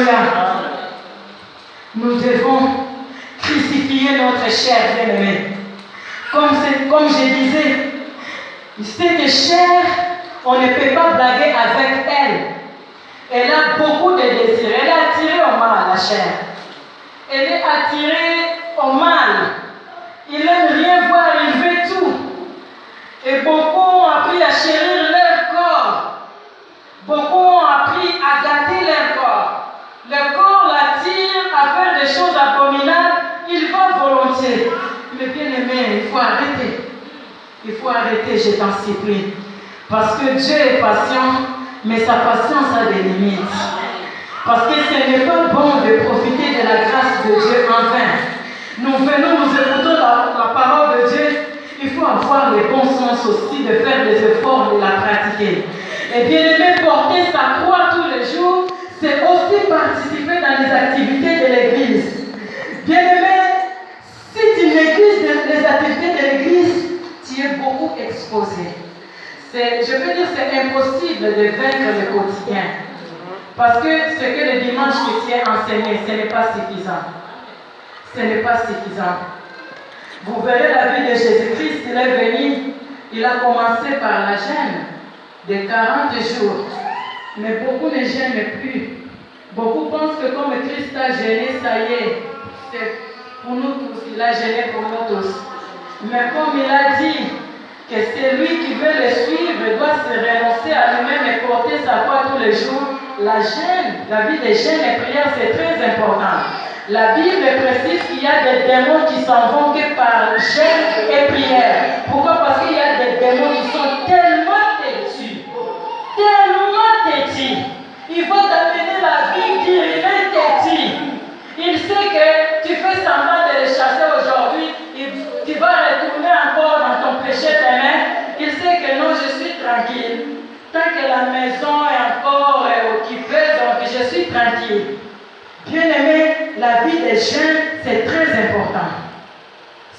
Alléluia. Nous devons crucifier notre chair, bien-aimée. Comme je disais, cette chair, on ne peut pas blaguer avec elle. Elle a beaucoup de désirs. Elle est attirée au mal, la chair. Elle est attirée au mal. Il n'aime rien voir, il veut tout. Et beaucoup ont appris à chérir leur corps. Beaucoup ont appris à gâter leur corps. Le corps l'attire à faire des choses abominables. Il va volontiers. Mais bien aimé, il faut arrêter. Il faut arrêter, je t'en supplie. Parce que Dieu est patient, mais sa patience a des limites. Parce que ce n'est pas bon de profiter de la grâce de Dieu en vain. Nous venons, nous écoutons la parole de Dieu. Il faut avoir le bon sens aussi de faire des efforts de la pratiquer. Et bien aimé, porter sa croix tous les jours, c'est aussi participer dans les activités de l'Église. Bien aimé, si tu négliges les activités de l'Église, tu es beaucoup exposé. Je veux dire, c'est impossible de vaincre le quotidien. Parce que ce que le dimanche que tu es enseigné, ce n'est pas suffisant. Ce n'est pas suffisant. Vous verrez la vie de Jésus-Christ, il est venu, il a commencé par la gêne de 40 jours. Mais beaucoup ne gênent plus. Beaucoup pensent que comme Christ a gêné, ça y est, c'est pour nous tous, il a gêné pour nous tous. Mais comme il a dit que celui qui veut le suivre doit se renoncer à lui-même et porter sa croix tous les jours, la gêne, la vie de gêne et prière, c'est très important. La Bible précise qu'il y a des démons qui s'en vont que par gêne et prière. Pourquoi? Parce qu'il y a des démons qui sont tellement têtus. Il va t'amener la vie, dire il est têtu. Il sait que tu fais semblant de le chasser aujourd'hui. Tu vas retourner encore dans ton péché demain. Il sait que non, je suis tranquille. Tant que la maison est encore occupée, donc je suis tranquille. Bien-aimé, la vie des jeunes, c'est très important.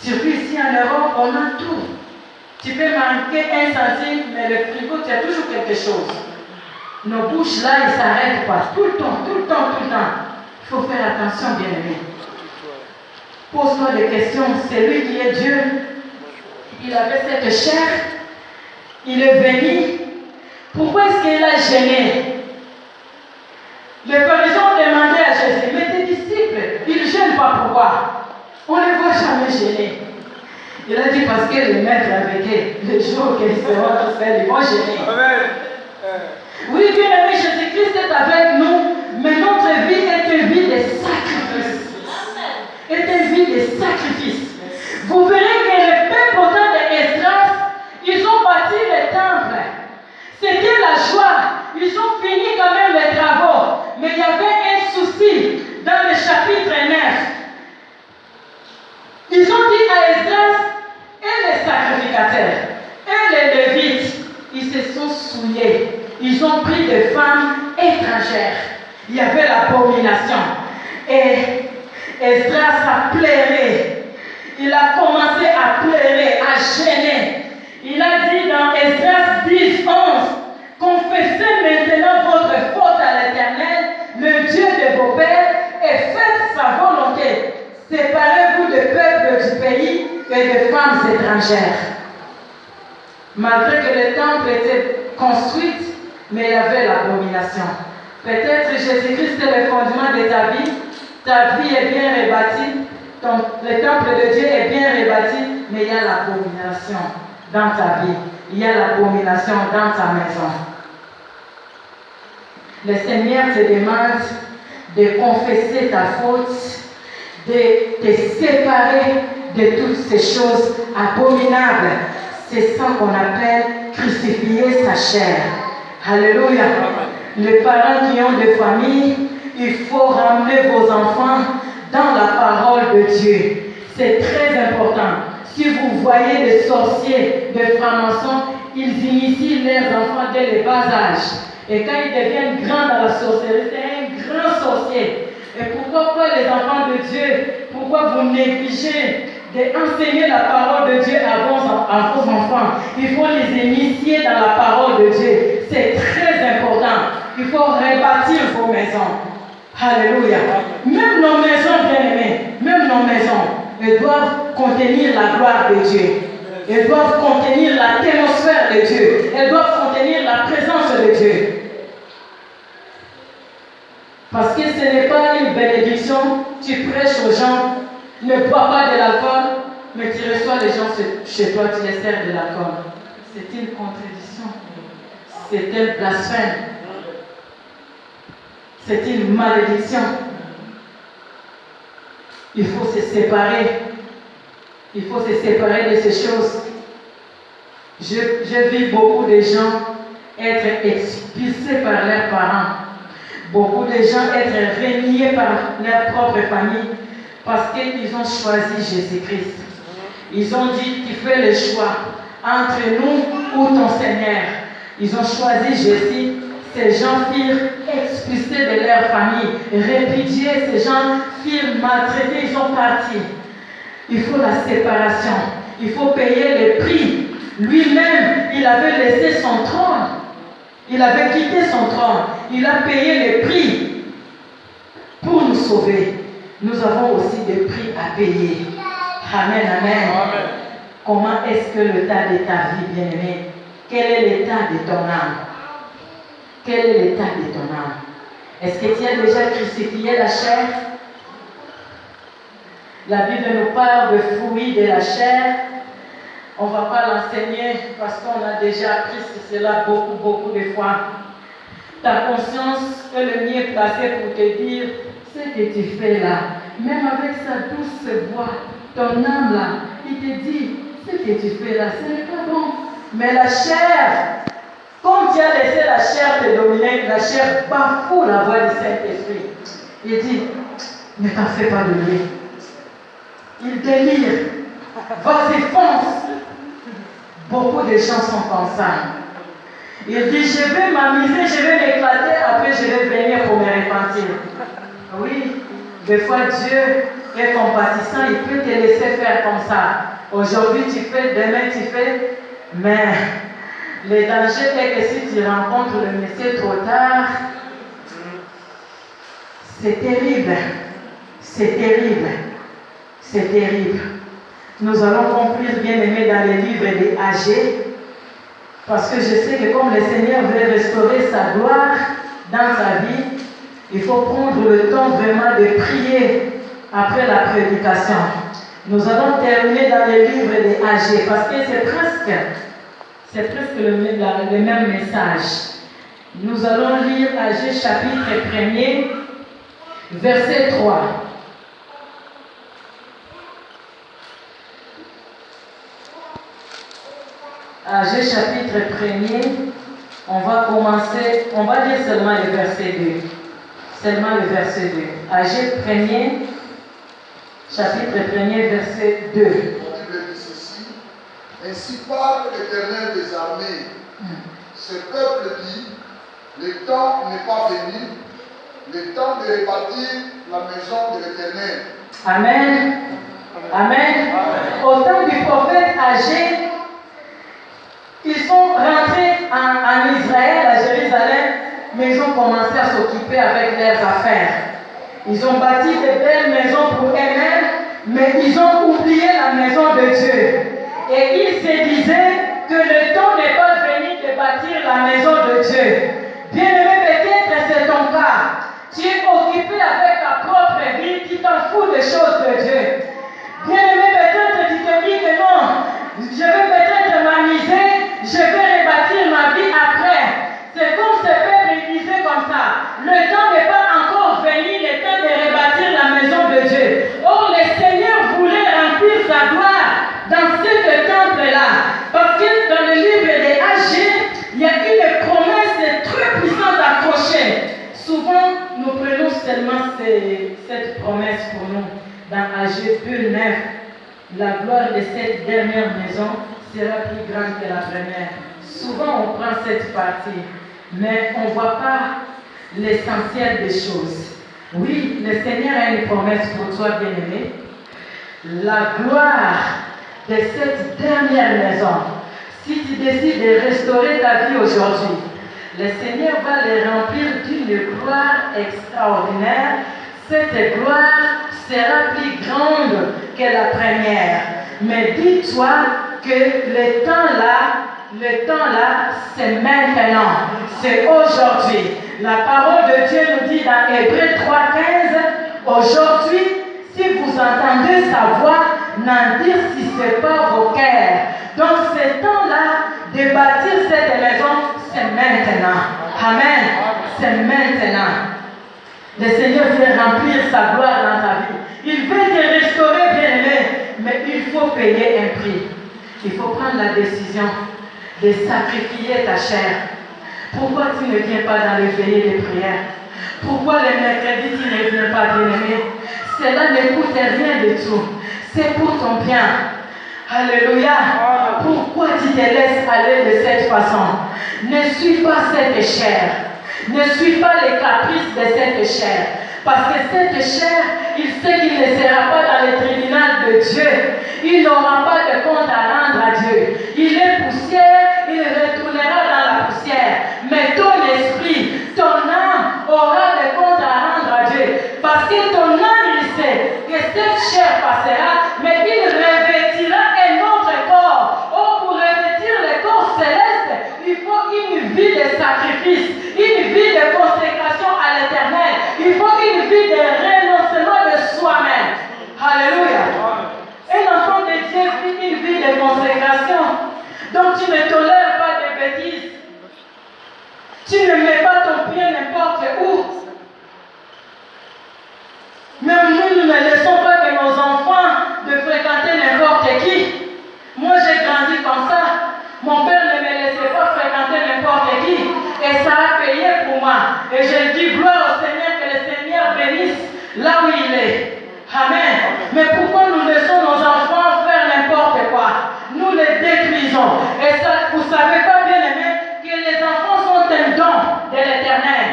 Surtout ici en Europe, on a tout. Tu peux manquer 1 centime, mais le frigo, tu as toujours quelque chose. Nos bouches là, ils ne s'arrêtent pas. Tout le temps. Il faut faire attention, bien-aimé. Pose-toi des questions. C'est lui qui est Dieu. Il avait cette chair. Il est venu. Pourquoi est-ce qu'il a gêné? Les pharisiens ont demandé à Jésus, mais tes disciples, ils ne gênent pas, pourquoi? On ne les voit jamais gêner. Il a dit parce que le maître avait dit, le jour qu'ils seront tout seuls, ils vont gêner. Amen. Oui, bien aimé, Jésus-Christ est avec nous, mais notre vie est une vie de sacrifice. Est une vie de sacrifice. Vous verrez que les peuple au temps d'Esdras, ils ont bâti le temple. C'était la joie. Ils ont fini quand même les travaux. Mais il y avait un souci dans le chapitre 9. Ils ont dit à Esdras et les sacrificateurs et les lévites, ils se sont souillés. Ils ont pris des femmes étrangères. Il y avait l'abomination. Et Esdras a pleuré. Il a commencé à pleurer, à gêner. Il a dit dans Esdras 10, 11, confessez maintenant votre faute à l'Éternel, le Dieu de vos pères, et faites sa volonté. Séparez-vous du peuple du pays et des femmes étrangères. Malgré que le temple était construit, mais il y avait l'abomination. Peut-être Jésus-Christ est le fondement de ta vie est bien rebâtie, le temple de Dieu est bien rebâti, mais il y a l'abomination dans ta vie. Il y a l'abomination dans ta maison. Le Seigneur te demande de confesser ta faute, de te séparer de toutes ces choses abominables. C'est ça qu'on appelle crucifier sa chair. Alléluia. Les parents qui ont des familles, il faut ramener vos enfants dans la parole de Dieu. C'est très important. Si vous voyez des sorciers, des francs-maçons, ils initient leurs enfants dès le bas âge. Et quand ils deviennent grands dans la sorcellerie, c'est un grand sorcier. Et pourquoi les enfants de Dieu, pourquoi vous négligez d'enseigner la parole de Dieu à vos enfants? Il faut les initier dans la parole de Dieu. C'est très important. Il faut rebâtir vos maisons. Alléluia. Même nos maisons, bien-aimés, même nos maisons, elles doivent contenir la gloire de Dieu. Elles doivent contenir l'atmosphère de Dieu. Elles doivent contenir la présence de Dieu. Parce que ce n'est pas une bénédiction. Tu prêches aux gens, ne bois pas de l'alcool, mais tu reçois les gens chez toi, tu les sers de l'alcool. C'est une contradiction. C'est un blasphème. C'est une malédiction. Il faut se séparer. Il faut se séparer de ces choses. Je vis beaucoup de gens être expulsés par leurs parents. Beaucoup de gens être reniés par leur propre famille parce qu'ils ont choisi Jésus-Christ. Ils ont dit, tu fais le choix entre nous ou ton Seigneur. Ils ont choisi Jésus. Ces gens furent expulsés de leur famille, répudiés. Ces gens furent maltraités, ils ont parti. Il faut la séparation. Il faut payer le prix. Lui-même, il avait laissé son trône. Il avait quitté son trône. Il a payé le prix pour nous sauver. Nous avons aussi des prix à payer. Amen, amen. Amen. Comment est-ce que l'état de ta vie, bien-aimé? Quel est l'état de ton âme? Quel est l'état de ton âme? Est-ce que tu as déjà crucifié la chair? La Bible nous parle de fruits de la chair. On ne va pas l'enseigner parce qu'on a déjà appris cela beaucoup de fois. Ta conscience est le mieux placée pour te dire ce que tu fais là. Même avec sa douce voix, ton âme là, il te dit ce que tu fais là, ce n'est pas bon. Mais la chair, comme tu as laissé la chair te dominer, la chair bafoue la voix du Saint-Esprit. Il dit, ne t'en fais pas de lui. Il délire. Vas-y, fonce. Beaucoup de gens sont comme ça. Il dit, je vais m'amuser, je vais m'éclater, après je vais venir pour me repentir. Oui, des fois Dieu est compatissant, il peut te laisser faire comme ça. Aujourd'hui tu fais, demain tu fais, mais le danger est que si tu rencontres le Messie trop tard, c'est terrible. C'est terrible. C'est terrible. Nous allons conclure, bien aimé, dans les livres des Agés, parce que je sais que comme le Seigneur veut restaurer sa gloire dans sa vie, il faut prendre le temps vraiment de prier après la prédication. Nous allons terminer dans les livres des Agés, parce que c'est presque le même message. Nous allons lire Agés chapitre 1er, verset 3. Agés chapitre 1er, on va commencer, on va lire seulement le verset 2. Seulement le verset 2. Agés 1er, chapitre 1er, verset 2. La Bible dit ceci: ainsi parle l'Éternel des armées. Ce peuple dit, le temps n'est pas venu, le temps de rebâtir la maison de l'Éternel. Amen. Amen. Au temps du prophète Agé, ils sont rentrés en Israël, à Jérusalem, mais ils ont commencé à s'occuper avec leurs affaires. Ils ont bâti de belles maisons pour eux-mêmes, mais ils ont oublié la maison de Dieu. Et ils se disaient que le temps n'est pas venu de bâtir la maison de Dieu. Bien-aimé, peut-être c'est ton cas. Tu es occupé avec ta propre vie, tu t'en fous des choses de Dieu. Bien-aimé, peut-être tu te dis que non, je vais peut-être m'amuser, je vais rebâtir ma vie après. C'est comme ce peuple disait comme ça. Le temps n'est pas encore venu, le temps de rebâtir la maison de Dieu. Or, le Seigneur voulait remplir sa gloire dans ce temple-là. Parce que dans le livre des Agés, il y a une promesse très puissante accrochée. Souvent, nous prenons seulement cette promesse pour nous. Dans Agés 2:9, la gloire de cette dernière maison sera plus grande que la première. Souvent, on prend cette partie, mais on ne voit pas l'essentiel des choses. Oui, le Seigneur a une promesse pour toi, bien-aimé. La gloire de cette dernière maison, si tu décides de restaurer ta vie aujourd'hui, le Seigneur va les remplir d'une gloire extraordinaire. Cette gloire sera plus grande que la première. Mais dis-toi que le temps là, c'est maintenant, c'est aujourd'hui. La parole de Dieu nous dit dans Hébreux 3,15, aujourd'hui, si vous entendez sa voix, n'en dircissez pas vos cœurs. Donc ce temps-là, de bâtir cette maison, c'est maintenant. Amen. C'est maintenant. Le Seigneur vient remplir sa gloire dans ta vie. Il veut te restaurer, bien-aimé, mais il faut payer un prix. Il faut prendre la décision de sacrifier ta chair. Pourquoi tu ne viens pas dans les veillées de prière? Pourquoi le mercredi tu ne viens pas, bien-aimé? Cela ne coûte rien de tout. C'est pour ton bien. Alléluia. Pourquoi tu te laisses aller de cette façon? Ne suis pas cette chair. Ne suis pas les caprices de cette chair. Parce que cette chair, il sait qu'il ne sera pas dans le tribunal de Dieu. Il n'aura pas de compte à rendre à Dieu. Il est poussière, il retournera dans la poussière. Mais ton esprit, ton âme aura des comptes à rendre à Dieu. Parce que ton âme, il sait que cette chair passera, mais il revêtira un autre corps. Oh, pour revêtir le corps céleste, il faut une vie de sacrifice, une vie de consécration à l'Éternel. Il faut une vie de renoncement de soi-même. Alléluia. Un enfant de Dieu vit une vie de consécration. Donc tu ne tolères pas de bêtises. Tu ne mets pas ton pied n'importe où. Même nous ne laissons pas que nos enfants de fréquenter n'importe qui. Moi j'ai grandi comme ça. Mon père ne me laissait pas fréquenter n'importe qui. Et ça a payé pour moi. Et je dis gloire au Seigneur, que le Seigneur bénisse là où il est. Amen. Mais pourquoi nous laissons nos enfants faire n'importe quoi? Nous les détruisons. Et ça, vous ne savez pas, bien aimé, que les enfants sont un don de l'Éternel.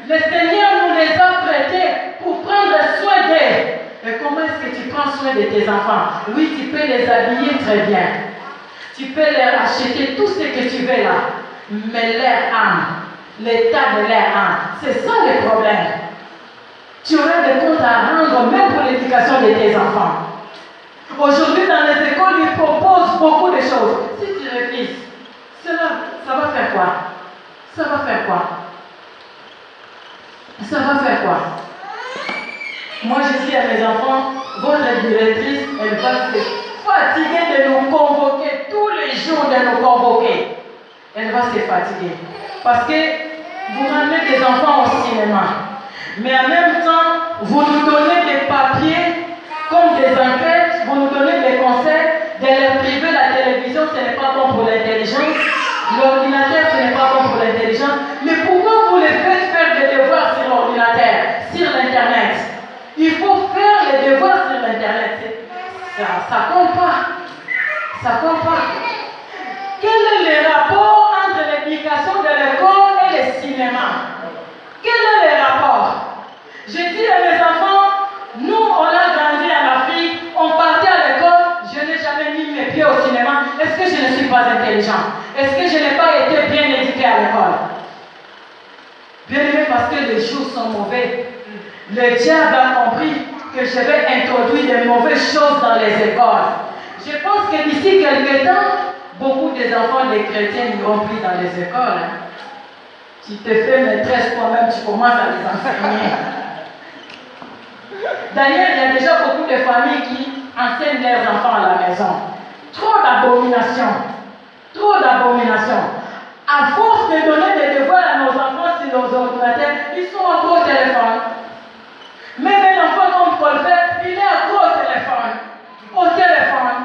Le Seigneur nous les a prêtés pour prendre soin d'eux. Et comment est-ce que tu prends soin de tes enfants? Oui, tu peux les habiller très bien. Tu peux leur acheter tout ce que tu veux là. Mais leur âme, l'état de leur âme, c'est ça le problème. Tu auras des comptes à rendre même pour l'éducation de tes enfants. Aujourd'hui, dans les écoles, ils proposent beaucoup de choses. Si tu refuses, ça va faire quoi? Ça va faire quoi? Ça va faire quoi? Moi, je dis à mes enfants, votre directrice, elle va se fatiguer de nous convoquer, tous les jours de nous convoquer. Elle va se fatiguer. Parce que vous ramenez des enfants au cinéma. Mais en même temps, vous nous donnez des papiers comme des enquêtes, vous nous donnez des conseils de leur priver la télévision, ce n'est pas bon pour l'intelligence. L'ordinateur, ce n'est pas bon pour l'intelligence. Mais pourquoi vous les faites faire des devoirs sur l'ordinateur, sur l'Internet? Il faut faire les devoirs sur l'Internet. Ça compte pas. Ça compte pas. Quel est le rapport entre l'éducation de l'école et le cinéma? Quel est le rapport? Je dis à mes enfants, nous on a grandi en Afrique, on partait à l'école, je n'ai jamais mis mes pieds au cinéma. Est-ce que je ne suis pas intelligent? Est-ce que je n'ai pas été bien éduqué à l'école? Bien aimé, parce que les jours sont mauvais. Le diable a compris que je vais introduire de mauvaises choses dans les écoles. Je pense que d'ici quelques temps, beaucoup des enfants des chrétiens n'iront plus dans les écoles. Tu te fais maîtresse toi-même, tu commences à les enseigner. D'ailleurs, il y a déjà beaucoup de familles qui enseignent leurs enfants à la maison. Trop d'abominations. Trop d'abominations. À force de donner des devoirs à nos enfants sur nos ordinateurs, ils sont encore au téléphone. Même un enfant comme Colbert, il est accro au téléphone. Au téléphone.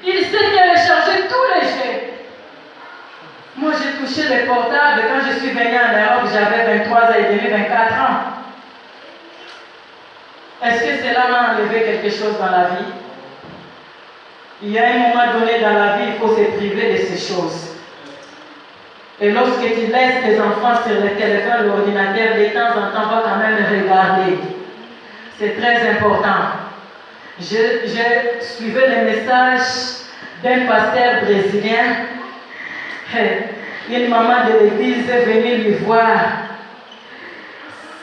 Il sait télécharger tous les jeux. Moi, j'ai touché les portables quand je suis venue en Europe, j'avais 23 ans et demi, 24 ans. Est-ce que cela m'a enlevé quelque chose dans la vie? Il y a un moment donné dans la vie, il faut se priver de ces choses. Et lorsque tu laisses tes enfants sur le téléphone, l'ordinateur, de temps en temps, va quand même regarder. C'est très important. Je suivais les messages d'un pasteur brésilien. Une maman de l'église est venue lui voir.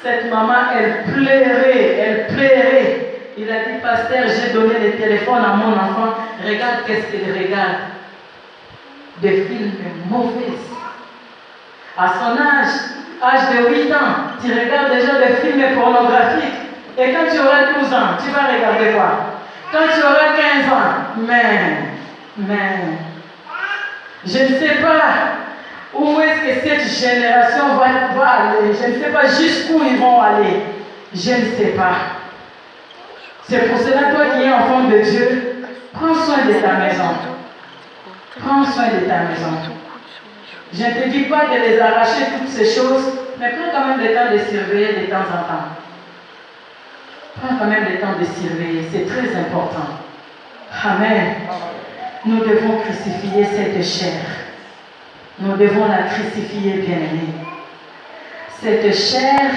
Cette maman, elle pleurait. Il a dit, pasteur, j'ai donné le téléphone à mon enfant. Regarde qu'est-ce qu'il regarde. Des films mauvais. À son âge de 8 ans, tu regardes déjà des films pornographiques. Et quand tu auras 12 ans, tu vas regarder quoi? Quand tu auras 15 ans, mais, je ne sais pas où est-ce que cette génération va aller. Je ne sais pas jusqu'où ils vont aller. Je ne sais pas. C'est pour cela, toi qui es enfant de Dieu, prends soin de ta maison. Prends soin de ta maison. Je ne te dis pas de les arracher toutes ces choses, mais prends quand même le temps de surveiller de temps en temps. Prends quand même le temps de surveiller, c'est très important. Amen. Nous devons crucifier cette chair. Nous devons la crucifier, bien-aimée. Cette chair,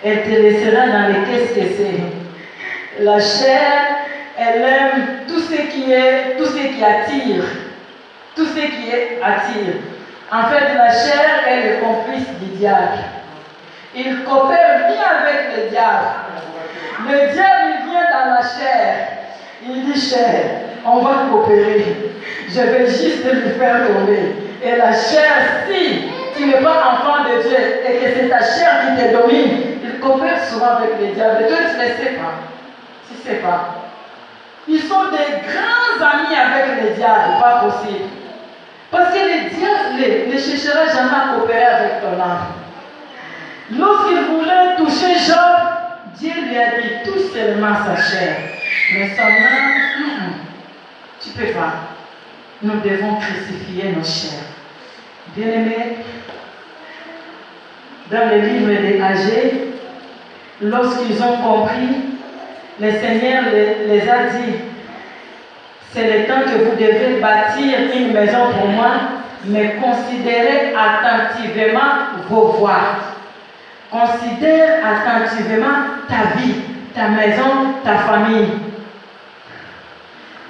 elle te laissera dans les caisses que c'est. La chair, elle aime tout ce qui attire. Tout ce qui attire. En fait, la chair est le complice du diable. Il coopère bien avec le diable. Le diable, il vient dans la chair. Il dit, chair, on va coopérer. Je vais juste lui faire tomber. Et la chair, si tu n'es pas enfant de Dieu et que c'est ta chair qui te domine, il coopère souvent avec le diable. Et toi, tu ne sais pas. Tu ne sais pas. Ils sont des grands amis avec le diable, pas possible. Parce que le diable ne cherchera jamais à coopérer avec ton âme. Lorsqu'il voulait toucher Job, Dieu lui a dit tout seulement sa chair. Mais son âme, tu ne peux pas. Nous devons crucifier nos chairs. Bien-aimés, dans le livre des Âgés, lorsqu'ils ont compris, le Seigneur les a dit, c'est le temps que vous devez bâtir une maison pour moi, mais considérez attentivement vos voies. Considère attentivement ta vie, ta maison, ta famille.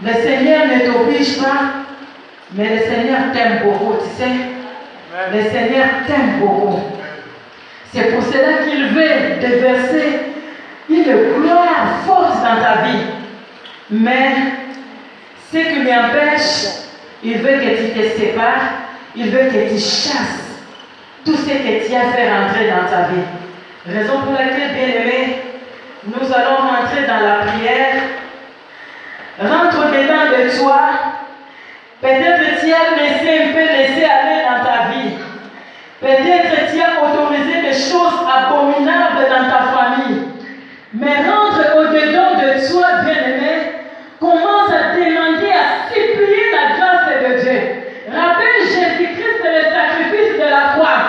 Le Seigneur ne t'oblige pas, mais le Seigneur t'aime beaucoup, tu sais. Le Seigneur t'aime beaucoup. C'est pour cela qu'il veut déverser une gloire forte dans ta vie. Mais ce qui lui empêche, il veut que tu te sépares, il veut que tu chasses tout ce que tu as fait rentrer dans ta vie. Raison pour laquelle, bien-aimés, nous allons rentrer dans la prière. Rentre dedans de toi. Peut-être tu as laissé aller dans ta vie. Peut-être tu as autorisé des choses abominables dans ta famille. Mais rentre au-dedans de toi, bien-aimé. Commence à demander, à supplier la grâce de Dieu. Rappelle Jésus-Christ et le sacrifice de la croix.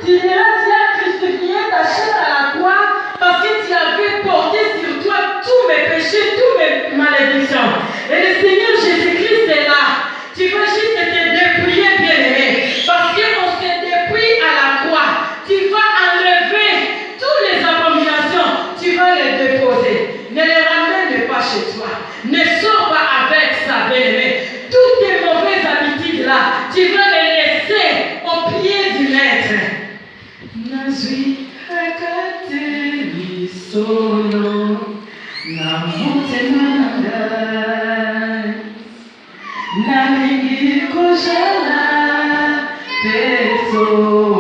Tu diras, tu as crucifié ta chair à la croix parce que tu avais porté sur toi tous mes péchés, toutes mes malédictions. Et le Seigneur Jésus-Christ est là. Tu vas juste te dépouiller, bien-aimé. Parce qu'on se dépouille à la croix. Tu vas enlever toutes les abominations. Tu vas les déposer. Ne les ramène pas chez toi. Ne sors pas avec ça, bien-aimé. Toutes tes mauvaises habitudes là, tu vas les laisser au pied du Maître. Nazui akateli solo na mutemanga na mingi kojala peso.